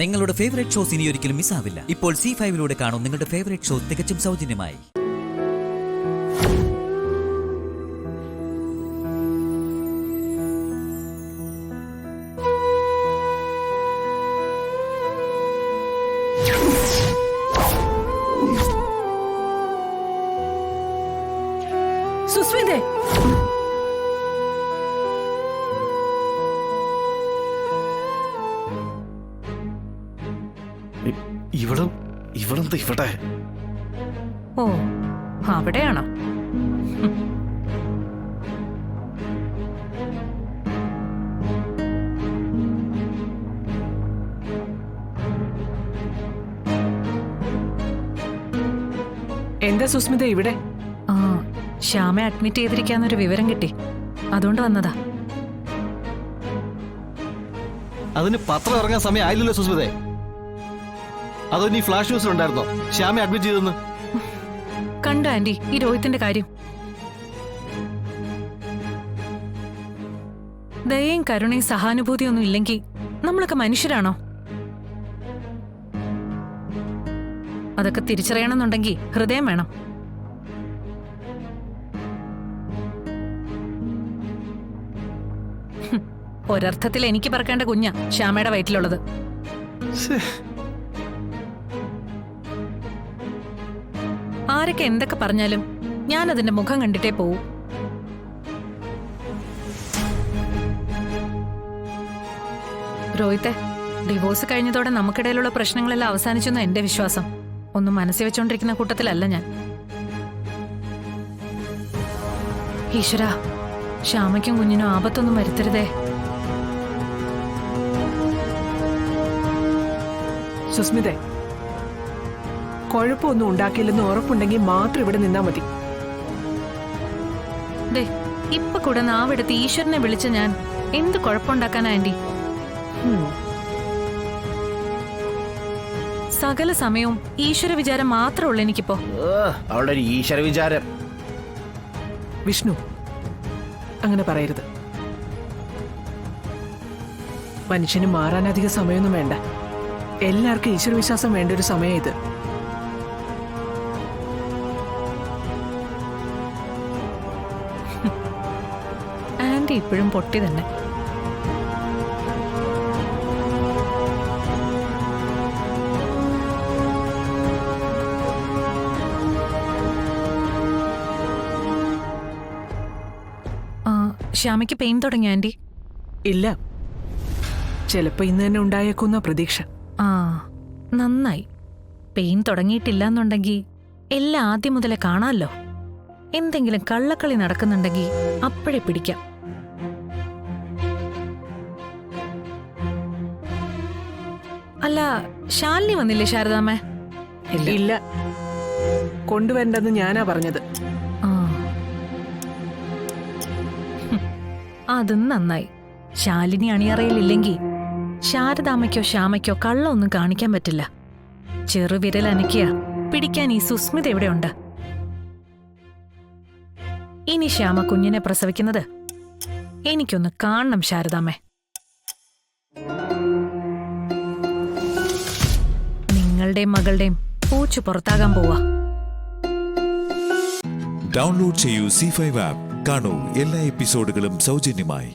നിങ്ങളുടെ favourite shows ഇനി ഒരിക്കലും മിസ്സാവില്ല. ഇപ്പോൾ C5 കാണും നിങ്ങളുടെ ഫേവറേറ്റ് ഷോ തികച്ചും സൗജന്യമായി. സുസ്മിതേ, ഇവിടെന്താ ഇവിടെ? ഓ അവിടെയാണോ? എന്താ സുസ്മിത ഇവിടെ? ആ, ശ്യാമെ അഡ്മിറ്റ് ചെയ്തിരിക്കാന്നൊരു വിവരം കിട്ടി, അതുകൊണ്ട് വന്നതാ. അതിന് പത്രം ഇറങ്ങാൻ സമയം ആയില്ലല്ലോ സുസ്മിതേ. അതോ നീ ഫ്ലാഷ് ന്യൂസിലുണ്ടായിരുന്നോ ശ്യാമെ അഡ്മിറ്റ് ചെയ്തെന്ന്? കണ്ടോ ആന്റി ഈ രോഹിത്തിന്റെ കാര്യം? ദയയും കരുണയും സഹാനുഭൂതിയൊന്നും ഇല്ലെങ്കിൽ നമ്മളൊക്കെ മനുഷ്യരാണോ? അതൊക്കെ തിരിച്ചറിയണമെന്നുണ്ടെങ്കിൽ ഹൃദയം വേണം. ഒരർത്ഥത്തിൽ എനിക്ക് പറക്കേണ്ട കുഞ്ഞാ ശ്യാമയുടെ വയറ്റിലുള്ളത്. ആരൊക്കെ എന്തൊക്കെ പറഞ്ഞാലും ഞാൻ അതിന്റെ മുഖം കണ്ടിട്ടേ പോവൂ. രോഹിത്തെ, ഡിവോഴ്സ് കഴിഞ്ഞതോടെ നമുക്കിടയിലുള്ള പ്രശ്നങ്ങളെല്ലാം അവസാനിച്ചെന്ന് എന്റെ വിശ്വാസം. ഒന്നും മനസ്സിൽ വെച്ചോണ്ടിരിക്കുന്ന കൂട്ടത്തിലല്ല ഞാൻ. ഈശ്വരാ, ശ്യാമയ്ക്കും കുഞ്ഞിനും ആപത്തൊന്നും വരുത്തരുതേ. സുസ്മിതേ, കുഴപ്പമൊന്നും ഉണ്ടാക്കിയില്ലെന്ന് ഉറപ്പുണ്ടെങ്കിൽ മാത്രം ഇവിടെ നിന്നാ മതി. ദേ, ഇപ്പൊ കൂടെ നാവെടുത്ത് ഈശ്വരനെ വിളിച്ച ഞാൻ എന്ത് കുഴപ്പമുണ്ടാക്കാനാ ആന്റി? സകല സമയവും ഈശ്വര വിചാരം മാത്രമേ ഉള്ളൂ എനിക്കിപ്പോ. അവളുടെ ഒരു ഈശ്വര വിചാരം. വിഷ്ണു, അങ്ങനെ പറയരുത്. മനുഷ്യന് മാറാൻ അധിക സമയമൊന്നും വേണ്ട. എല്ലാവർക്കും ഈശ്വരവിശ്വാസം വേണ്ട ഒരു സമയം ഇത്. ആന്റി ഇപ്പോഴും പൊട്ടി തന്നെ. ശ്യാമയ്ക്ക് പെയിൻ തുടങ്ങി ആന്റി? ഇല്ല, ചിലപ്പോ ഇന്ന് തന്നെ ഉണ്ടായേക്കുന്ന പ്രതീക്ഷ. ആ, നന്നായി. പെയിൻ തുടങ്ങിയിട്ടില്ലെന്നുണ്ടെങ്കിൽ എല്ലാം ആദ്യം മുതലേ കാണാമല്ലോ. എന്തെങ്കിലും കള്ളക്കളി നടക്കുന്നുണ്ടെങ്കിൽ അപ്പോഴേ പിടിക്കാം. അല്ല, ശാലിനി വന്നില്ലേ ശാരദാമ്മേ? ഇല്ല, കൊണ്ടുവരണ്ടെന്ന് ഞാനാ പറഞ്ഞത്. ആ, അതും നന്നായി. ശാലിനി അണിയറയിലില്ലെങ്കിൽ ശാരദാമ്മയ്ക്കോ ശ്യാമയ്ക്കോ കള്ളൊന്നും കാണിക്കാൻ പറ്റില്ല. ചെറുവിരൽ അനക്കിയ പിടിക്കാൻ ഈ സുസ്മിത എവിടെയുണ്ട്? ഇനി ശ്യാമ കുഞ്ഞിനെ പ്രസവിക്കുന്നത് എനിക്കൊന്ന് കാണണം ശാരദാമ്മേ. നിങ്ങളുടെയും മകളുടെയും പൂച്ചു പുറത്താകാൻ പോവാ. ഡൗൺലോഡ് ചെയ്യൂ C5 ആപ്പ്. കാണൂ എല്ലാ എപ്പിസോഡുകളും സൗജന്യമായി.